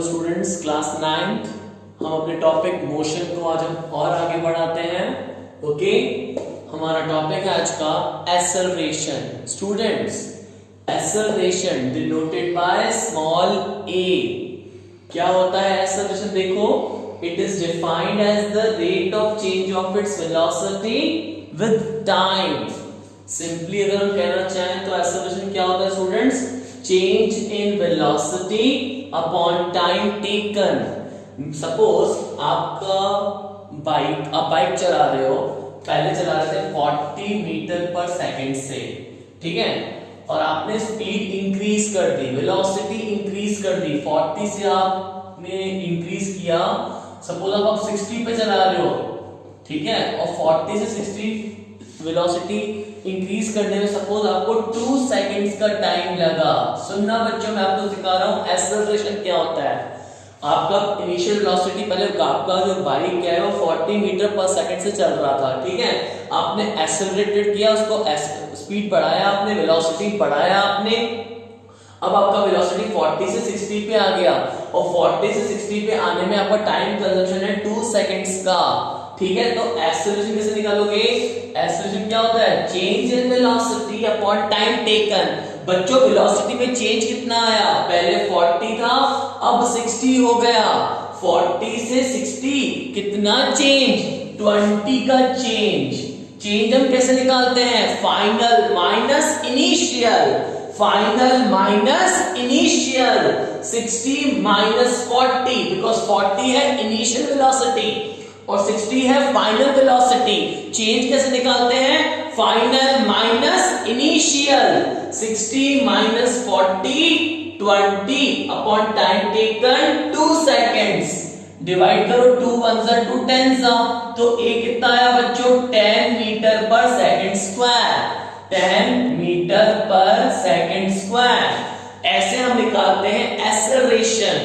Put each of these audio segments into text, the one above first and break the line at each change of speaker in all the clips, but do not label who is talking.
Students, class 9th हम अपने topic motion को आज हम और आगे बढ़ाते हैं। ओके, हमारा टॉपिक है आज का acceleration. Students, acceleration denoted by small a. क्या होता है एक्सेलरेशन? देखो, it is defined as the rate of change of its velocity with time. Simply अगर हम कहना चाहें तो एक्सेलरेशन क्या होता है students? Change in velocity upon time taken. Suppose आपका आप बाइक चला रहे हो, पहले चला रहे थे 40 मीटर पर सेकंड से, ठीक है, और आपने स्पीड इंक्रीज कर दी, वेलोसिटी इंक्रीज कर दी, 40 से आपने इंक्रीज किया। सपोज आप 60 पे चला रहे हो, ठीक है, और 40 से 60 वेलोसिटी इंक्रीज करने में सपोज आपको 2 सेकंड्स का टाइम लगा। सुनना बच्चों, मैं आपको सिखा रहा हूं एक्सेलरेशन क्या होता है। आपका इनिशियल वेलोसिटी, पहले आपका जो बाइक है वो 40 मीटर पर सेकंड से चल रहा था, ठीक है, आपने एक्सेलरेटेड किया, उसको स्पीड बढ़ाया आपने, वेलोसिटी बढ़ाया आपने। अब आपका वेलोसिटी 40 से 60 पे आ गया, और 40 से 60 पे आने में आपका टाइम कंजम्पशन है 2 सेकंड्स का, ठीक है। तो एक्सेलरेशन कैसे निकालोगे? एक्सेलरेशन क्या होता है? Change in velocity upon time taken. बच्चों, वेलोसिटी में चेंज कितना आया? पहले 40 था, अब 60 हो गया। 40 से 60 कितना चेंज? 20 का चेंज। चेंज हम कैसे निकालते हैं? Final minus initial, final minus initial. 60 minus 40, because 40 है इनिशियल वेलोसिटी और 60 है फाइनल वेलोसिटी। चेंज कैसे निकालते हैं? Final minus initial. 60 minus 40, 20 upon time taken 2 seconds. Divide करो, 2 1 जा 2 10 जा, तो ए कितना आया बच्चों? 10 metre per second square. 10 metre per second square. ऐसे हम निकालते हैं एक्सेलरेशन।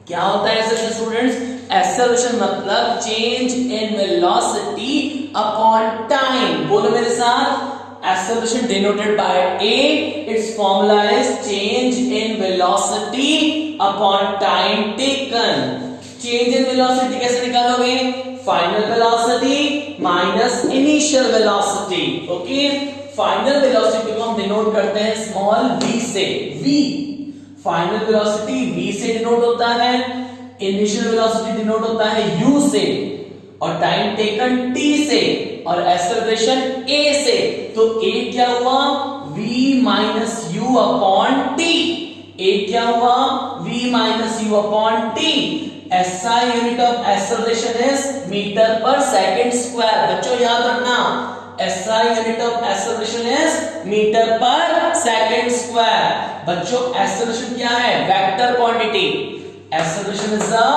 क्या होता है एक्सेलरेशन स्टूडेंट्स? एक्सेलरेशन मतलब change in velocity upon time. बोलो मेरे साथ, acceleration denoted bye A, it's formula is change in velocity upon time taken. Change in velocity कैसे निकालोगे? Final velocity minus initial velocity. Okay, final velocity को हम denote करते हैं स्मॉल v से। v फाइनल वेलोसिटी v से denote होता है, इनिशियल वेलोसिटी डिनोट होता है u से, और टाइम टेकन t से, और एक्सेलरेशन a से। तो a क्या हुआ? v minus u upon t। a क्या हुआ? v minus u upon t। SI unit of acceleration is metre per second square. बच्चों याद रखना, SI unit of acceleration is metre per second square. बच्चों, एक्सेलरेशन क्या है? Vector quantity. Acceleration is a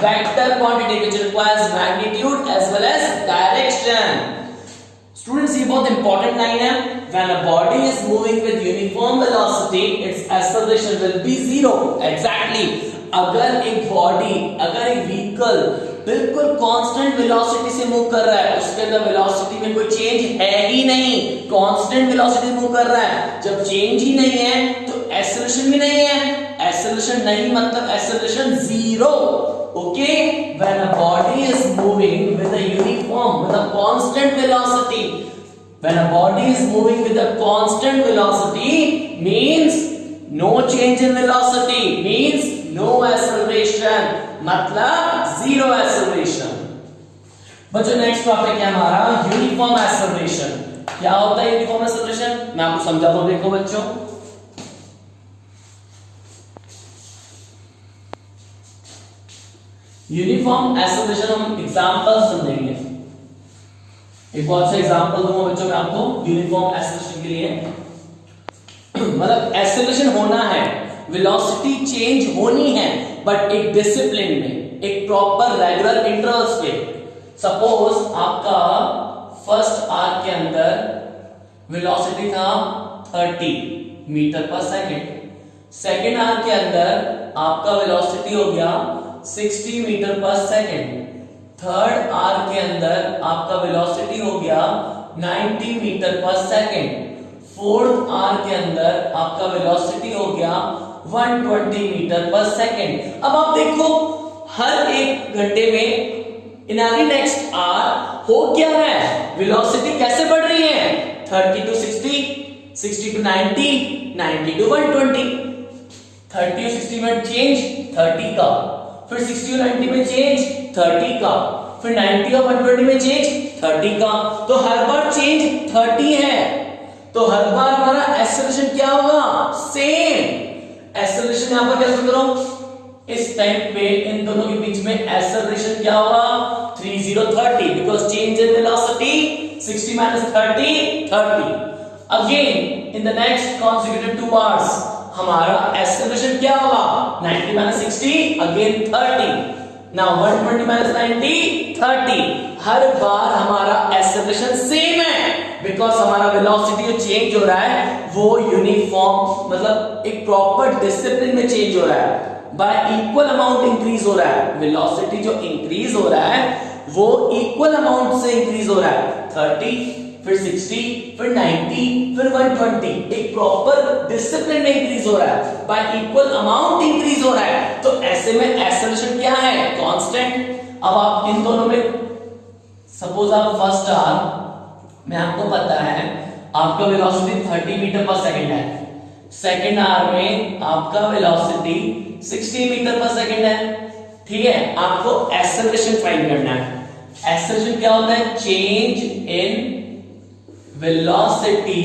vector quantity which requires magnitude as well as direction. Students, ये बहुत important line है। When a body is moving with uniform velocity, its acceleration will be 0. Exactly. अगर एक body, अगर एक vehicle बिल्कुल constant velocity से move कर रहा है, उसके अंदर वेलोसिटी में कोई चेंज है ही नहीं, कांस्टेंट वेलोसिटी से मूव कर रहा है, जब चेंज ही नहीं है तो एक्सेलरेशन भी नहीं है। एक्सेलरेशन नहीं मतलब acceleration 0। Okay, when a body is moving with a uniform, with a constant velocity, when a body is moving with a constant velocity means no change in velocity, means no acceleration, मतलब 0 acceleration। बच्चों, next topic है हमारा uniform acceleration. क्या होता है uniform acceleration? मैं आपको समझाता हूं। देखो बच्चों, यूनिफॉर्म एक्सेलरेशन हम एग्जांपल समझेंगे। एक बहुत सा एग्जांपल दूंगा बच्चों मैं आपको यूनिफॉर्म एक्सेलरेशन के लिए। मतलब एक्सेलरेशन होना है, वेलोसिटी चेंज होनी है, बट एक डिसिप्लिन में, एक प्रॉपर रेगुलर इंटरवल्स पे। सपोज आपका फर्स्ट आर्क के अंदर वेलोसिटी था 30 metre per second, second arc के अंदर आपका वेलोसिटी हो गया 60 metre per second, third arc के अंदर आपका वेलोसिटी हो गया 90 metre per second, fourth are के अंदर आपका वेलोसिटी हो गया 120 मीटर पर सेकेंड। अब आप देखो हर एक घंटे में इन एवरी नेक्स्ट आवर हो क्या रहा है, वेलोसिटी कैसे बढ़ रही है, 30 to 60, 60 to 90, 90 to 120। 30 और 60 में चेंज 30 का, फिर 60 और 90 में चेंज 30 का, फिर 90 और 120 में चेंज 30 का। तो हर बार चेंज 30 है, तो हर बार हमारा एक्सेलरेशन क्या होगा, सेम। एक्सेलरेशन यहां पर कैसे करो, इस टाइम पे इन दोनों के बीच में एक्सेलरेशन क्या होगा, 30 because change in velocity 60 minus 30। Again in the next consecutive 2 hours हमारा एक्सेलरेशन क्या होगा, 90 minus 60 अगेन 30। Now 120 minus 90 30। हर बार हमारा एक्सेलरेशन सेम है बिकॉज हमारा वेलोसिटी जो चेंज हो रहा है वो यूनिफॉर्म मतलब एक प्रॉपर डिसिप्लिन में चेंज हो रहा है, बाय इक्वल अमाउंट इंक्रीज हो रहा है। वेलोसिटी जो इंक्रीज हो रहा है वो इक्वल अमाउंट से इंक्रीज हो रहा है, 30 फिर 60 फिर 90 फिर 120, एक प्रॉपर डिसिप्लिन में इंक्रीज हो रहा है, बाय इक्वल अमाउंट इंक्रीज हो रहा है। तो ऐसे में एक्सेलरेशन क्या है, कांस्टेंट। अब आप इन दोनों में सपोज आप फर्स्ट आवर में आपको पता है आपका वेलोसिटी 30 मीटर पर सेकंड है, सेकंड आवर में आपका वेलोसिटी 60 मीटर पर सेकंड है, ठीक है। आपको एक्सेलरेशन फाइंड करना है। एक्सेलरेशन क्या होता है, change in velocity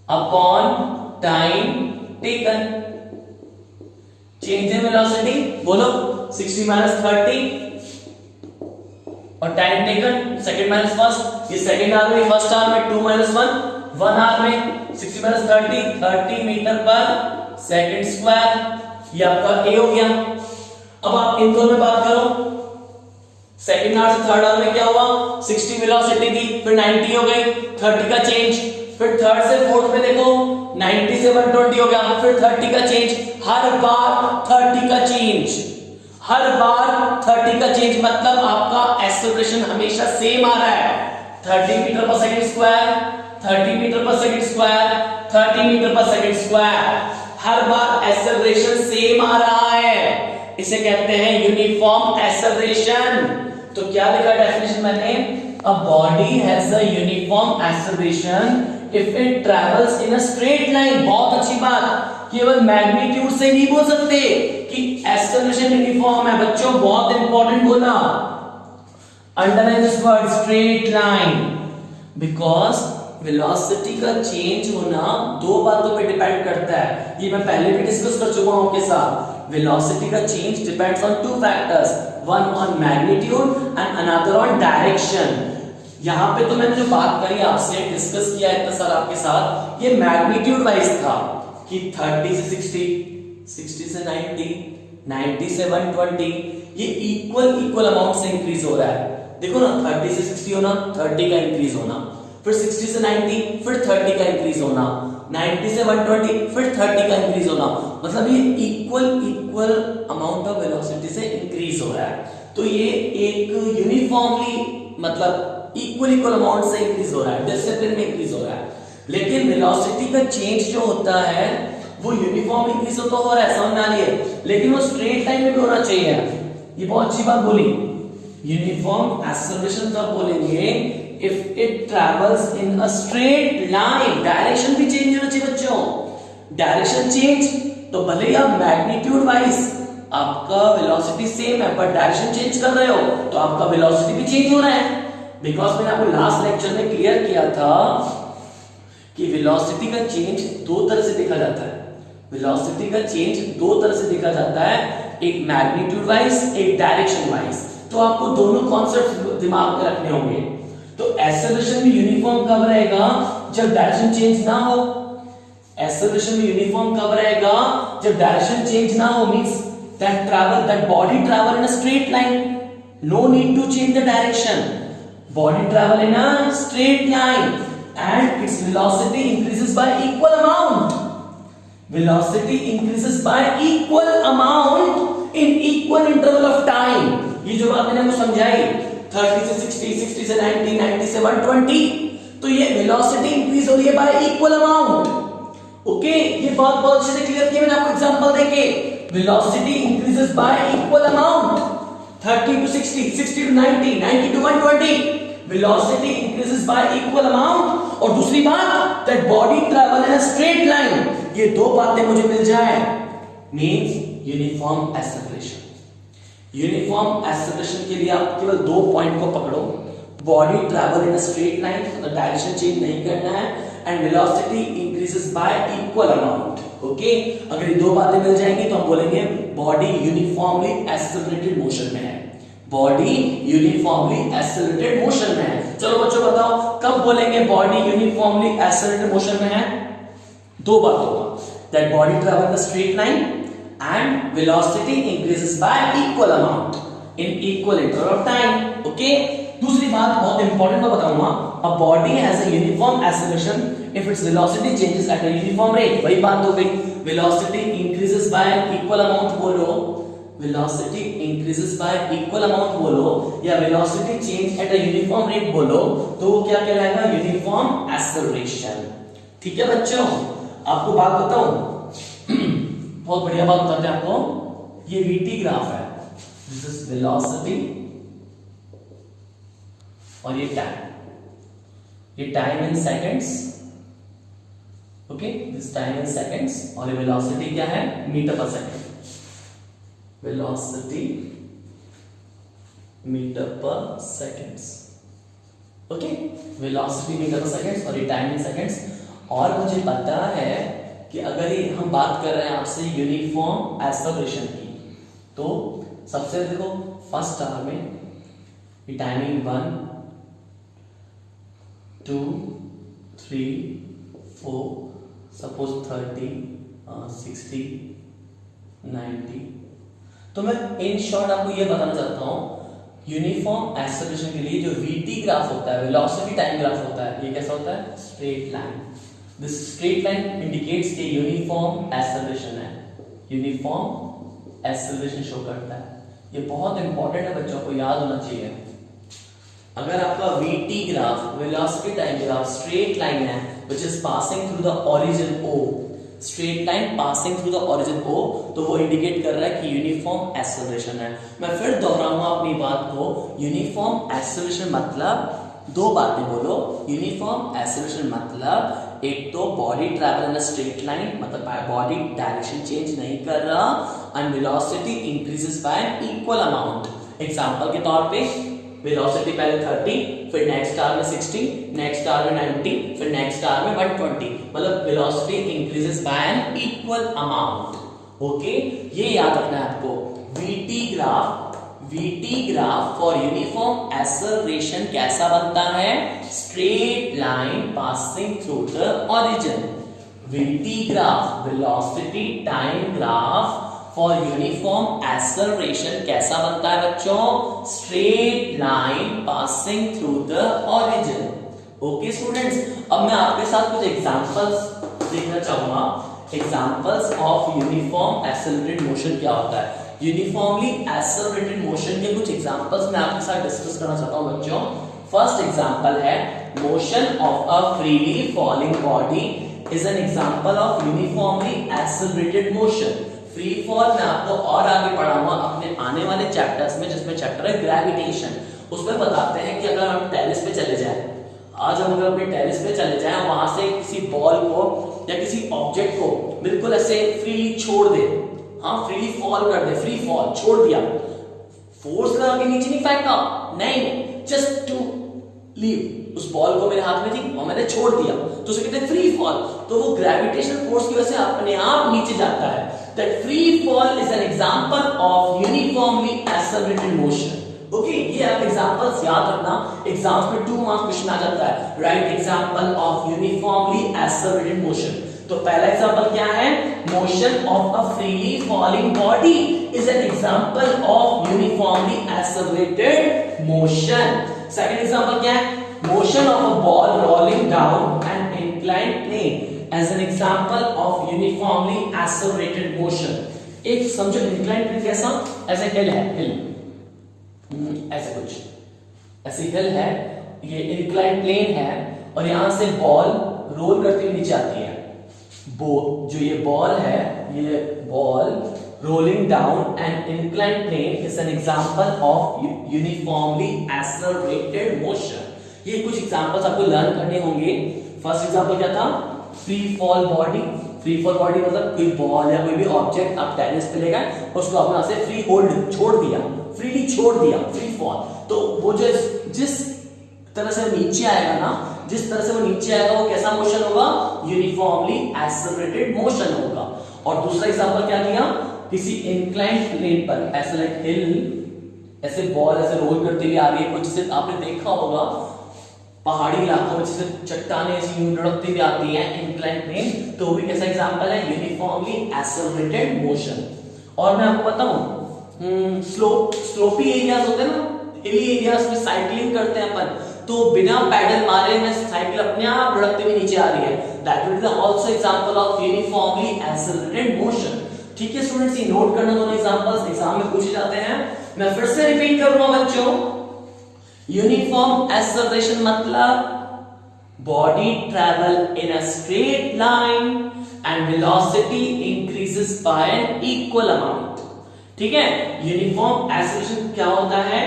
upon time taken. Change in velocity बोलो 60 minus 30 और time taken second minus first, ये सेकंड आवर में, फर्स्ट आवर में 2 minus 1 आवर में 60 minus 30 metre per second square, ये आपका ए हो गया। अब आप इन दोनों में बात करो, सेकंड आवर से थर्ड आवर में क्या हुआ, 60 वेलोसिटी थी फिर 90 हो गई, 30 का चेंज, फिर थर्ड से फोर्थ में देखो 90 से 120 हो गया, फिर 30 का चेंज। हर बार 30 का चेंज, हर बार 30 का चेंज, मतलब आपका एक्सेलरेशन हमेशा सेम आ रहा है, 30 metre per second square, 30 metre per second square, 30 metre per second square. हर बार एक्सेलरेशन सेम आ रहा है, इसे कहते हैं यूनिफॉर्म एक्सेलरेशन। तो क्या लिखा डेफिनेशन मैंने, अ body has a uniform acceleration if it travels in a straight line. बहुत अच्छी बात, केवल मैग्नीट्यूड से नहीं बोल सकते कि एक्सेलरेशन यूनिफॉर्म है, बच्चों बहुत इंपॉर्टेंट बोला, underline this word straight line, because velocity का चेंज होना दो बातों पे डिपेंड करता है, ये मैं पहले भी डिस्कस कर चुका हूं आपके साथ। वेलोसिटी का change depends on two factors, one on magnitude and another on direction. यहां पे तो मैंने जो बात करी आपसे, डिस्कस किया इतना सारा आपके साथ, ये मैग्नीट्यूड वाइज था कि 30 से 60, 60 से 90, 90 से 120, ये इक्वल अमाउंट से इंक्रीज हो रहा है। देखो ना, 30 से 60 होना, 30 का इंक्रीज होना, फिर 60 से 90, फिर 30 का इंक्रीज होना, 90 से 120, फिर 30 का इंक्रीज होना, मतलब ये इक्वल अमाउंट ऑफ वेलोसिटी से इंक्रीज हो रहा है। तो ये एक यूनिफॉर्मली मतलब इक्वल अमाउंट से इंक्रीज हो रहा है, डिसिप्लिन में इंक्रीज हो रहा है। लेकिन वेलोसिटी का चेंज जो होता है वो यूनिफॉर्म इंक्रीज तो हो रहा है, समझ में आ रही है, लेकिन वो स्ट्रेट लाइन में भी होना चाहिए। ये बहुत अच्छी बात बोली, यूनिफॉर्म एक्सेलरेशन तब बोलेंगे if it travels in a straight line. Direction भी चेंज होना चाहिए बच्चों, डायरेक्शन चेंज तो भले ही आप मैग्नीट्यूड वाइज आपका वेलोसिटी सेम है, पर डायरेक्शन चेंज कर रहे हो तो आपका वेलोसिटी भी चेंज हो रहा है। बिकॉज मैंने आपको लास्ट लेक्चर में क्लियर किया था कि वेलोसिटी का चेंज दो तरह से देखा जाता है, वेलोसिटी का चेंज दो तरह से देखा जाता है, एक मैग्नीट्यूड वाइज, एक डायरेक्शन वाइज। तो आपको दोनों कॉन्सेप्ट दिमाग में रखने होंगे। तो एक्सेलरेशन भी यूनिफॉर्म कब रहेगा, जब डायरेक्शन चेंज ना हो। एक्सेलरेशन भी यूनिफॉर्म कब रहेगा, जब डायरेक्शन चेंज ना हो, means that body travel in a straight line, no need to change the direction, body travel in a straight line and its velocity increases by equal amount. Velocity increases by equal amount in equal interval of time. ये जो बात मैंने आपको समझाई, 30 से 60, 60 से 90, 90 से 120, तो ये velocity increase हो रही है by equal amount,
ओके, ये बात बहुत अच्छे से क्लियर की मैंने आपको एग्जांपल देके। Velocity increases y equal amount, 30 to 60, 60 to 90, 90 to 120। Velocity increases y equal amount. और दूसरी बात, that body travel in a straight line. ये दो बातें मुझे मिल जाए means uniform acceleration. Uniform acceleration के लिए आप केवल दो पॉइंट को पकड़ो, body travel in a straight line, मतलब डायरेक्शन चेंज नहीं करना है, and velocity increases y equal amount. Okay, अगर ये दो बातें मिल जाएंगी तो हम बोलेंगे बॉडी यूनिफॉर्मली एक्सेलरेटेड मोशन में है। बॉडी यूनिफॉर्मली एक्सेलरेटेड मोशन में है। चलो बच्चों बताओ कब बोलेंगे बॉडी यूनिफॉर्मली एक्सेलरेटेड मोशन में है? दो बातों का, that body travel in a straight line and velocity increases y equal amount in equal interval of time. Okay, दूसरी बात बहुत इंपॉर्टेंट मैं बताऊंगा, a body has a uniform acceleration if its velocity changes at a uniform rate। वही बात हो गई, velocity increases by equal amount बोलो, velocity increases by equal amount बोलो, या velocity change at a uniform rate बोलो, तो वो क्या कहलाएगा? uniform acceleration। ठीक है बच्चों, आपको बात बताऊं बहुत बढ़िया बात बताते हैं आपको। ये VT ग्राफ है, दिस इज वेलोसिटी और ये टाइम, ये time in seconds. Okay, this time in seconds, और ये वेलोसिटी क्या है? Metre per second. Velocity metre पर सेकंड्स। ओके, वेलोसिटी मीटर पर सेकंड्स और ये टाइम इन सेकंड्स। और मुझे पता है कि अगर ये हम बात कर रहे हैं आपसे यूनिफॉर्म एक्सेलरेशन की, तो सबसे देखो फर्स्ट आवर में ये टाइमिंग 1 2 3 4 सपोज 30 60 90। तो मैं इन शॉर्ट आपको ये बताना चाहता हूं, यूनिफॉर्म एक्सेलरेशन के लिए जो VT ग्राफ होता है, वेलोसिटी टाइम ग्राफ होता है, ये कैसा होता है? Straight line. This straight line indicates कि यूनिफॉर्म एक्सेलरेशन है, यूनिफॉर्म एक्सेलरेशन शो करता है। ये बहुत इंपॉर्टेंट है बच्चों को याद होना चाहिए। अगर आपका VT graph, velocity time graph, straight line है which is passing through the origin O, straight line passing through the origin O, तो वो इंडिकेट कर रहा है कि यूनिफॉर्म एक्सेलरेशन है। मैं फिर दोहराऊंगा अपनी बात को, यूनिफॉर्म एक्सेलरेशन मतलब दो बातें बोलो। यूनिफॉर्म एक्सेलरेशन मतलब एक तो body travel in a straight line, मतलब बॉडी डायरेक्शन चेंज नहीं कर रहा, and velocity increases y equal amount. Example के तौर पे वेलोसिटी पहले 30, फिर नेक्स्ट आवर में 60, नेक्स्ट आवर में 90, फिर नेक्स्ट आवर में 120, मतलब velocity increases by an equal amount. Okay, ये याद रखना है आपको। VT graph for uniform acceleration कैसा बनता है? Straight line passing through the origin. VT graph, velocity time graph for uniform acceleration कैसा बनता है बच्चों? Straight line passing through the origin. Okay students, अब मैं आपके साथ कुछ एग्जांपल्स देखना चाहूंगा। Examples of uniform accelerated motion क्या होता है? यूनिफॉर्मली एक्सेलरेटेड मोशन के कुछ एग्जांपल्स मैं आपके साथ डिस्कस करना चाहता हूं बच्चों। फर्स्ट एग्जांपल है motion of a freely falling body is an example of uniformly accelerated motion. Free fall मैं आपको और आगे पढ़ाऊंगा अपने आने वाले चैप्टर्स में, जिसमें चैप्टर है ग्रेविटेशन। उसमें बताते हैं कि अगर हम टेरेस पे चले जाएं, आज हम अगर अपने टेरेस पे चले जाएं, वहां से किसी बॉल को या किसी ऑब्जेक्ट को बिल्कुल ऐसे फ्रीली छोड़ दे, हाँ फ्रीली फॉल कर दे, फ्री फॉल छोड़ दिया, फोर्स लगा के नीचे नहीं फेंका, नहीं, जस्ट टू लीव। उस बॉल को मेरे हाथ में थी और मैंने छोड़ दिया, तो उसे कहते हैं फ्री फॉल। तो वो ग्रेविटेशनल फोर्स की वजह से अपने आप नीचे जाता है। That free fall is an example of uniformly accelerated motion. Okay, ये आप एग्जांपल्स याद रखना, एग्जाम्स में 2 मार्क्स क्वेश्चन आ जाता है। Right example of uniformly accelerated motion. तो पहला एग्जांपल क्या है? Motion of a freely falling body is an example of uniformly accelerated motion. Second example क्या है? Motion of a ball rolling down an inclined plane as an example of uniformly accelerated motion. एक समझो inclined plane कैसा? ऐसे हिल है, हिल ऐसे कुछ ऐसे हिल है, ये इंक्लाइंड प्लेन है और यहां से बॉल रोल करते हुए नीचे आती है। जो ये बॉल है, ये ball rolling down an inclined plane is an example of uniformly accelerated motion. ये कुछ एग्जांपल्स आपको लर्न करने होंगे. फर्स्ट एग्जांपल क्या था? Free fall body. Free fall body मतलब कोई बॉल या कोई भी ऑब्जेक्ट आप टेनिस पे ले गए, उसको आपने ऐसे फ्री होल्ड छोड़ दिया, फ्रीली छोड़ दिया, फ्री फॉल. तो वो जो जिस तरह से नीचे आएगा ना, जिस तरह से वो नीचे आएगा, वो कैसा मोशन होगा? यूनिफॉर्मली एक्सेलरेटेड मोशन होगा. और दूसरा एग्जांपल क्या दिया? किसी इंक्लाइंड प्लेन पर ऐसे लाइक हिल, ऐसे बॉल ऐसे रोल करते हुए आ रही है, कुछ जैसे आपने देखा होगा पहाड़ी इलाकों में जैसे चट्टानें ऐसी यूं लुढ़कती हुई आती हैं इंक्लाइंड प्लेन, तो वो भी कैसा एग्जांपल है? Uniformly accelerated motion. और मैं आपको बताऊं, स्लोपी एरियाज होते हैं ना, हिली एरियाज में साइकिलिंग करते हैं अपन, तो बिना पैडल मारे में साइकिल अपने आप लुढ़कते हुए नीचे आ रही है. That will be also example of uniformly accelerated motion. ठीक है स्टूडेंट्स, ये नोट करना दोनों एग्जांपल्स, एग्जाम में पूछे जाते हैं. मैं फिर से रिपीट करूंगा बच्चों. यूनिफॉर्म एक्सेलरेशन मतलब body travel in a straight line and velocity increases by an equal amount. ठीक है, यूनिफॉर्म एक्सेलरेशन क्या होता है?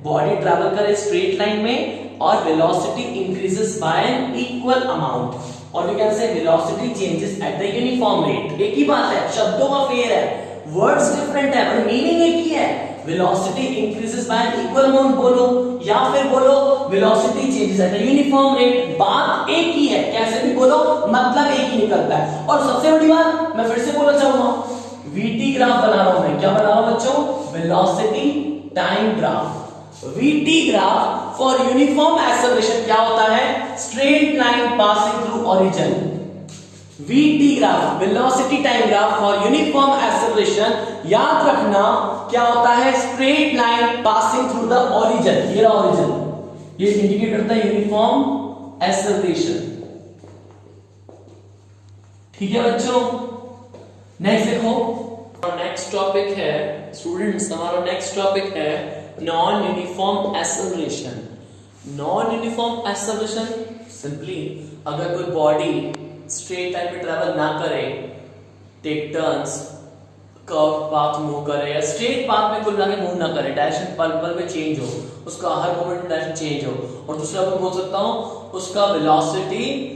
बॉडी ट्रैवल करे स्ट्रेट लाइन में और velocity increases by an equal amount. और we can say velocity changes at the uniform rate. एक ही बात है, शब्दों का फेर है, वर्ड्स डिफरेंट है पर मीनिंग एक ही है. Velocity increases by an equal amount बोलो या फिर बोलो velocity changes at the uniform rate, बात एक ही है. कैसे भी बोलो मतलब एक ही निकलता है. और सबसे बड़ी बात मैं फिर से बोलना चाहूंगा, वीटी ग्राफ बना रहा हूं मैं. क्या बना रहा हूं बच्चों? Velocity time graph. VT graph for uniform acceleration क्या होता है? Straight line passing through origin. VT graph, velocity time graph for uniform acceleration, याद रखना क्या होता है? Straight line passing through the origin. ये रहा ओरिजिन, ये इंडिकेट करता है यूनिफॉर्म एक्सेलरेशन. ठीक है बच्चों, नेक्स्ट देखो. नेक्स्ट टॉपिक है स्टूडेंट्स, हमारा नेक्स्ट टॉपिक है non uniform acceleration. Non uniform acceleration simply अगर कोई बॉडी स्ट्रेट लाइन में ट्रैवल ना करे, take turns, curve path move करे या स्ट्रेट पाथ में कुल मिला मूव ना करे, डायरेक्शन पल पल में चेंज हो, उसका हर मोमेंट में डायरेक्शन चेंज हो. और दूसरा मैं बोल सकता हूं उसका वेलोसिटी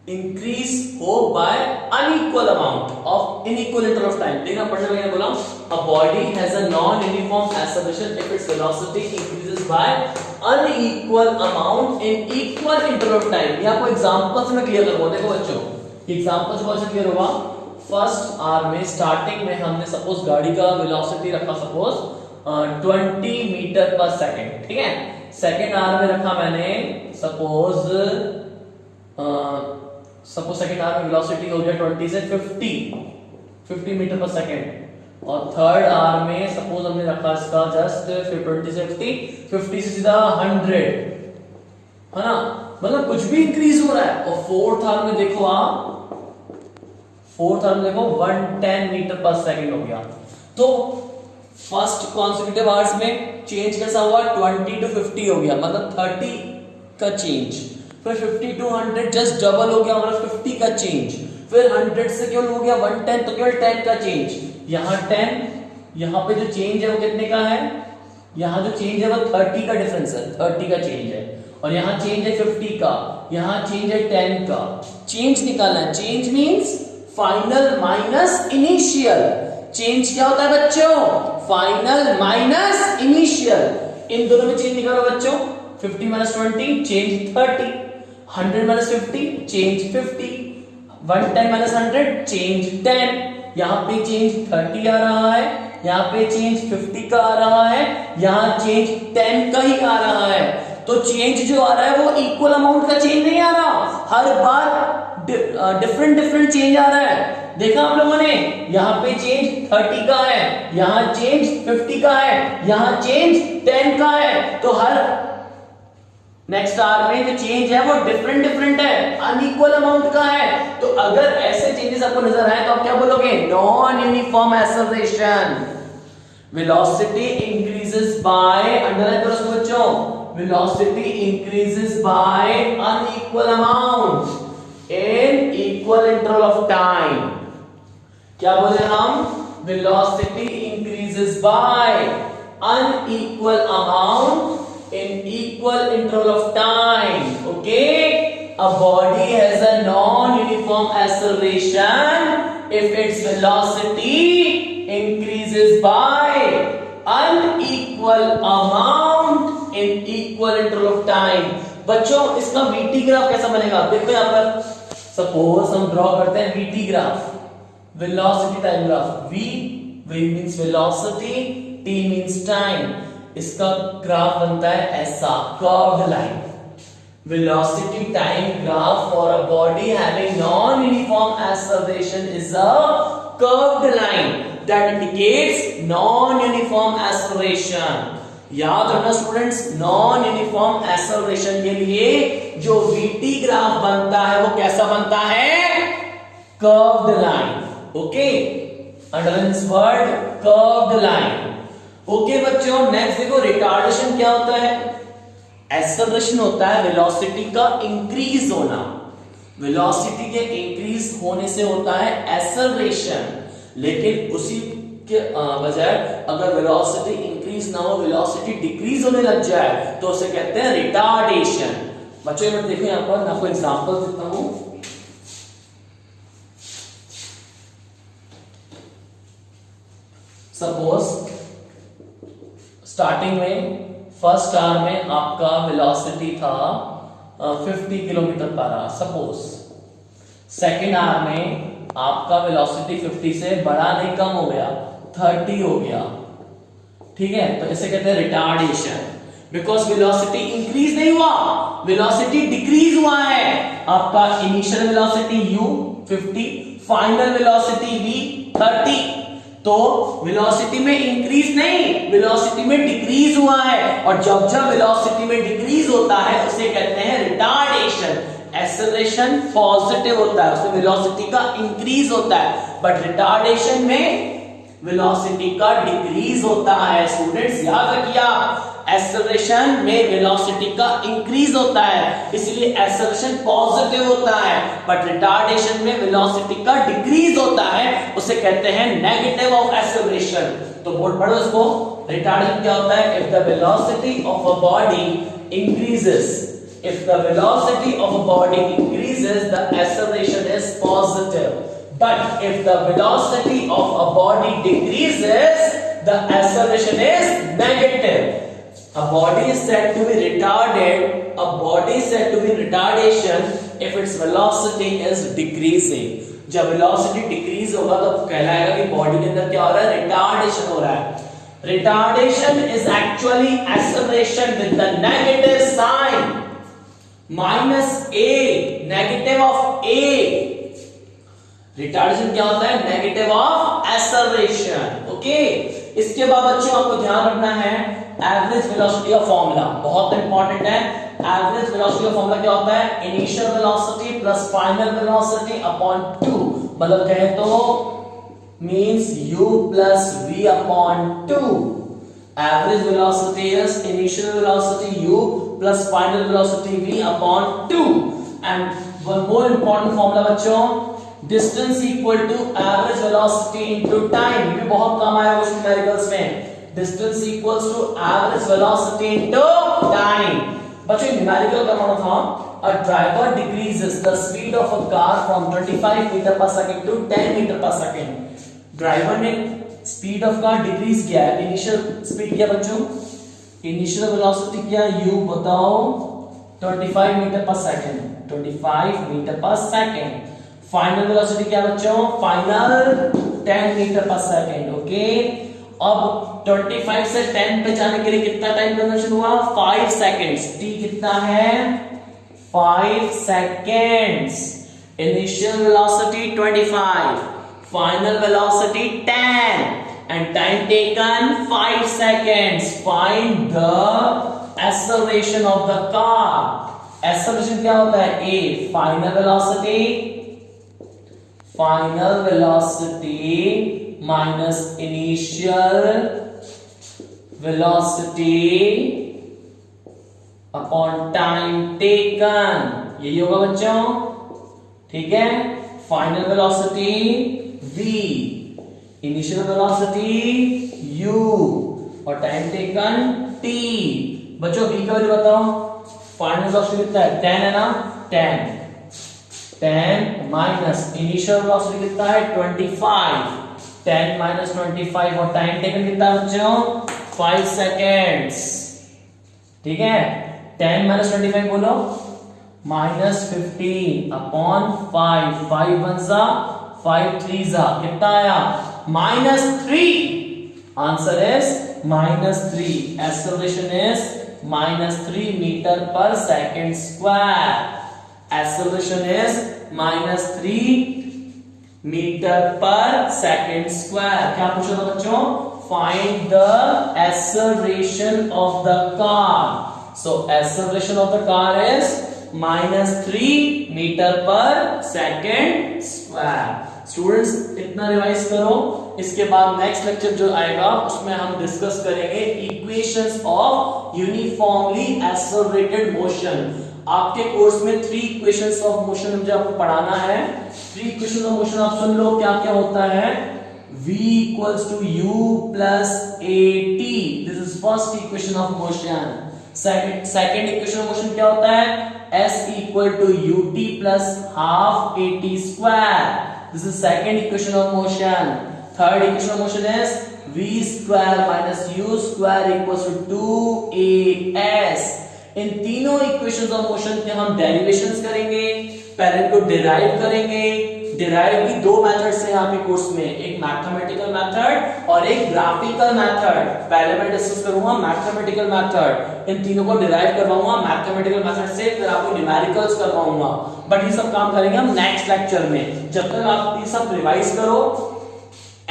इंक्रीज हो by unequal amount of in equal interval of time. देखना पढ़ने में क्या बोला? A body has a non uniform acceleration if its velocity increases by unequal amount in equal interval of time. ये आपको एग्जांपल से मैं क्लियर करूंगा. देखो बच्चों, एग्जांपल से बहुत क्लियर होगा. फर्स्ट आवर में स्टार्टिंग में हमने सपोज गाड़ी का वेलोसिटी रखा सपोज 20 मीटर पर सेकंड. ठीक है, सेकंड आवर में रखा मैंने सपोज सेकंड आवर में वेलोसिटी हो गया 20 से 50 मीटर पर सेकंड. और थर्ड आवर में सपोज हमने रखा इसका जस्ट 20 से 50 से सीधा 100, है ना, मतलब कुछ भी इंक्रीज हो रहा है. और फोर्थ आवर में देखो आप, फोर्थ आवर में देखो 110 मीटर पर सेकंड हो गया. तो फर्स्ट कॉन्सेक्यूटिव आवर्स में चेंज कैसा हुआ? 20 to 50 हो गया, मतलब 30 का चेंज. फिर 50 to 100 जस्ट डबल हो गया, मतलब 50 का चेंज. फिर 100 से केवल हो गया 110, तो केवल 10 का चेंज. यहाँ 10, यहाँ पे जो चेंज है वो कितने का है? यहाँ जो चेंज है वो 30 का डिफरेंस है, 30 का चेंज है. और यहाँ चेंज है 50 का, यहाँ चेंज है 10 का. चेंज निकालना है. Change means final minus initial. Change क्या होता है बच्चों? Final minus initial. इन दोनों में चेंज निकालो बच्चों. 50 minus 20 change 30, 100 minus 50 change 50, 110 minus 100 change 10. यहाँ पे चेंज 30 आ रहा है, यहाँ पे चेंज 50 का आ रहा है, यहाँ चेंज 10 का ही आ रहा है. तो चेंज जो आ रहा है वो इक्वल अमाउंट का चेंज नहीं आ रहा, हर बार डिफरेंट चेंज आ रहा है. देखा आप लोगों ने, यहाँ पे चेंज 30 का है, यहाँ चेंज 50 का है, यहाँ चेंज 10 का है. तो हर नेक्स्ट आवर में जो चेंज है वो डिफरेंट है, अनइक्वल अमाउंट का है. तो अगर ऐसे चेंजेस आपको नजर आए तो आप क्या बोलोगे? Non uniform acceleration. Velocity increases bye, underline करो इसको बच्चों, velocity increases by unequal amount. In equal interval of time. क्या बोले हम? Velocity increases by unequal amount in equal interval of time. Okay, a body has a non-uniform acceleration if its velocity increases by unequal amount in equal interval of time। बच्चों इसका VT graph कैसा बनेगा? देखो यहां पर suppose हम draw करते हैं VT graph, velocity time graph. v means velocity, t means time. इसका ग्राफ बनता है ऐसा, curved line. Velocity time graph for a body having non-uniform acceleration is a curved line that indicates non-uniform acceleration। याद रखना students, non-uniform acceleration के लिए जो VT graph बनता है वो कैसा बनता है? Curved line। Okay, underline this word, curved line। Okay बच्चों, नेक्स्ट देखो रिटार्डेशन क्या होता है? एक्सेलरेशन होता है वेलोसिटी का इंक्रीज होना। वेलोसिटी के इंक्रीज होने से होता है एक्सेलरेशन, लेकिन उसी के बजाय अगर वेलोसिटी इंक्रीज ना हो, वेलोसिटी डिक्रीज होने लग जाए तो उसे कहते हैं रिटार्डेशन। बच्चों ये देखो यहां पर मैं आपको एग्जांपल देता हूं। सपोज स्टार्टिंग में फर्स्ट आवर में आपका वेलोसिटी था 50 kilometre per hour. Suppose second hour में आपका वेलोसिटी 50 से बड़ा नहीं, कम हो गया, 30 हो गया। ठीक है, तो इसे कहते हैं रिटार्डेशन, बिकॉज वेलोसिटी इंक्रीज नहीं हुआ, वेलोसिटी डिक्रीज हुआ है। आपका initial velocity u 50, final velocity v 30, तो वेलोसिटी में इंक्रीज नहीं, वेलोसिटी में डिक्रीज हुआ है। और जब जब वेलोसिटी में डिक्रीज होता है उसे कहते हैं रिटार्डेशन। एक्सेलरेशन पॉजिटिव होता है, उसमें वेलोसिटी का इंक्रीज होता है, बट रिटार्डेशन में वेलोसिटी का डिक्रीज होता है। स्टूडेंट्स याद रखिए, एक्सेलरेशन में वेलोसिटी का इंक्रीज होता है, इसलिए एक्सेलरेशन पॉजिटिव होता है, बट रिटार्डेशन में वेलोसिटी का डिक्रीज होता है, उसे कहते हैं नेगेटिव ऑफ एक्सेलरेशन। तो बोर्ड पढ़ो इसको। रिटार्डेशन क्या होता है? If the velocity of a body increases, if the velocity of a body increases the acceleration is positive, but if the velocity of a body decreases the acceleration is negative। A body is said to be retarded, a body is said to be retardation if its velocity is decreasing। जब velocity decrease होगा तो कहलाएगा कि body के अंदर क्या हो रहा है? रिटार्डेशन हो रहा है। Retardation is actually acceleration with the negative sign, minus a, negative of a। Retardation क्या होता है? Negative of acceleration. ओके, इसके बाद बच्चों आपको ध्यान रखना है एवरेज वेलोसिटी का फॉर्मूला, बहुत इंपॉर्टेंट है। एवरेज वेलोसिटी का फॉर्मूला क्या होता है? Initial velocity plus final velocity upon 2, मतलब कहे तो means u plus v upon 2। Average velocity is initial velocity u plus final velocity v upon 2। And one more important formula बच्चों, distance equal to average velocity into time. ये बहुत काम आया कुछ numericals में। Distance equals to average velocity into time. बच्चों numerical का मतलब था a driver decreases the speed of a car from 25 metre per second to 10 metre per second. Driver ने स्पीड ऑफ कार डिक्रीज किया है। इनिशियल स्पीड क्या बच्चों? Initial velocity क्या? u बताओ 25 metre per second, 25 metre per second. Final velocity क्या बच्चों? Final 10 metre per second. Okay, अब 25 से 10 पे जाने के लिए कितना टाइम कंजम्पशन हुआ? 5 सेकंड्स। t कितना है? 5 seconds. Initial velocity 25, final velocity 10 and time taken 5 seconds. Find the acceleration of the car. Acceleration क्या होता है? a final velocity, final velocity minus initial velocity upon time taken. यही होगा बच्चों। ठीक है, final velocity v, initial velocity u और time taken t। बच्चों v का वैल्यू बताओ, फाइनल वेलोसिटी कितना है 10 है ना, 10 माइनस इनिशियल वेलोसिटी कितना है 25, 10 माइनस 25 और टाइम टेकन कितना है बच्चों 5 सेकेंड्स। ठीक है, 10 माइनस 25 बोलो, माइनस 15 अपॉन 5, 5 वन सा 5 थ्री सा कितना आया -3। Answer is -3। Acceleration is -3 metre per second square. Acceleration is -3 metre per second square. क्या पूछा था बच्चों, find the acceleration of the car. So acceleration of the car is -3 metre per second square. Students इतना revise करो, इसके बाद next lecture जो आएगा उसमें हम डिस्कस करेंगे equations of uniformly accelerated motion. आपके कोर्स में 3 इक्वेशंस ऑफ मोशन मुझे आपको पढ़ाना है। 3 इक्वेशंस ऑफ मोशन आप सुन लो क्या क्या होता है। v equals to u plus at, this is first equation of motion। second equation of motion क्या होता है, s equal to ut plus half at square, this is second equation of motion। third equation of motion is v square minus u square equals to 2as। इन तीनों equations of motion के हम derivations करेंगे, पहले इनको derive करेंगे। Derive की 2 methods हैं यहाँ पे कोर्स में, एक मैथमेटिकल मेथड और एक ग्राफिकल मेथड। पहले मैं डिस्कस करूंगा मैथमेटिकल मेथड, इन तीनों को डिराइव करवाऊंगा मैथमेटिकल मेथड से, फिर आपको न्यूमेरिकल्स करवाऊंगा। बट ये सब काम करेंगे हम नेक्स्ट लेक्चर में। जब तक आप ये सब रिवाइज करो।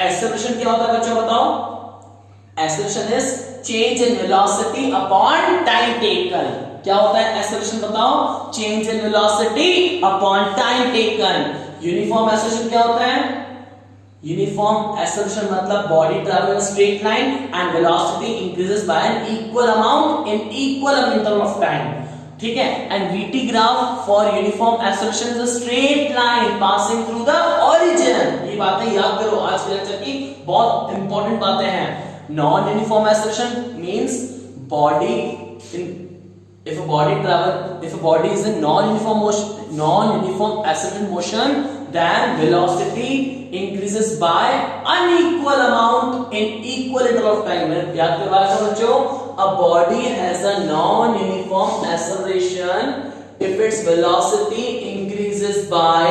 एक्सेलरेशन क्या होता है बच्चों बताओ, acceleration is change in velocity upon time taken. क्या होता है एक्सेलरेशन बताओ, change in velocity upon time taken. Uniform acceleration क्या होता है, यूनिफॉर्म एक्सेलरेशन मतलब body travel in straight line and velocity increases by an equal amount in equal interval of time. ठीक है, and VT graph for uniform acceleration is a straight line passing through the origin. ये बातें याद करो, आज के lecture की बहुत इंपॉर्टेंट बातें हैं। Non-uniform acceleration means body in, if a body is in non-uniform accelerated motion, then velocity increases by unequal amount in equal interval of time। याद करवाया था बच्चों, a body has a non-uniform acceleration if its velocity increases by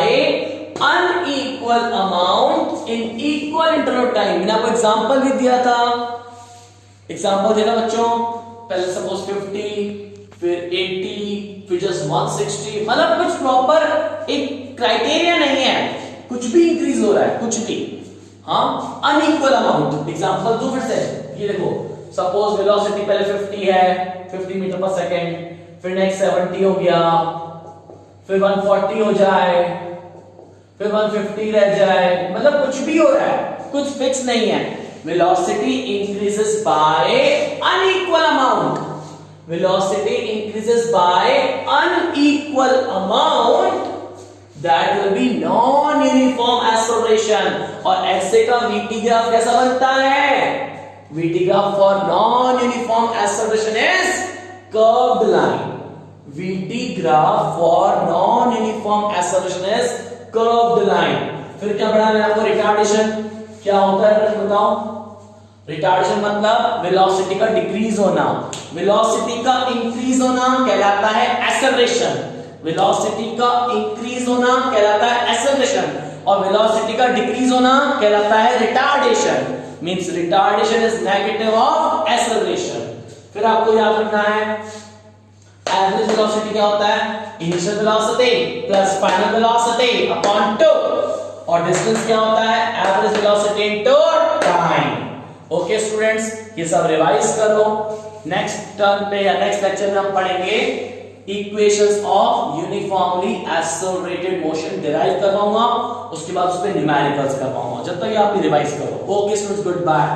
unequal amount in equal interval of time। मैंने आपको example भी दिया था, example देना बच्चों, पहले सपोज 50, फिर 80, फिर जस्ट 160, मतलब कुछ प्रॉपर एक क्राइटेरिया नहीं है, कुछ भी इंक्रीज हो रहा है, कुछ भी। हाँ, अनइक्वल अमाउंट। एग्जांपल दो फिर से, ये देखो सपोज वेलोसिटी पहले 50 है, 50 मीटर पर सेकेंड, फिर नेक्स्ट 70 हो गया, फिर 140 हो जाए, फिर 150 रह जाए, मतलब कुछ भी हो रहा है, कुछ फिक्स नहीं है। Velocity increases by unequal amount, velocity increases by unequal amount, that will be non uniform acceleration. और ऐसे का वीटी ग्राफ कैसा बनता है, VT graph for non uniform acceleration is curved line. VT graph for non uniform acceleration is curved line. फिर क्या पढ़ा है आपको, रिटार्डेशन क्या होता है बताओ। रिटार्डेशन मतलब वेलोसिटी का डिक्रीज होना, वेलोसिटी का इंक्रीज होना कहलाता है एक्सेलरेशन, वेलोसिटी का इंक्रीज होना कहलाता है एक्सेलरेशन, और वेलोसिटी का डिक्रीज होना कहलाता है retardation. Means retardation is negative of acceleration. फिर आपको याद रखना है एवरेज वेलोसिटी क्या होता है, initial velocity plus final velocity upon 2, और डिस्टेंस क्या होता है, average velocity into time. Okay students, ये सब रिवाइज करो। नेक्स्ट टर्म पे या नेक्स्ट लेक्चर में हम पढ़ेंगे equations of uniformly accelerated motion derive करवाऊंगा, उसके बाद उस पे न्यूमेरिकल्स करवाऊंगा। जब तक आप रिवाइज करो। Okay students, good bye.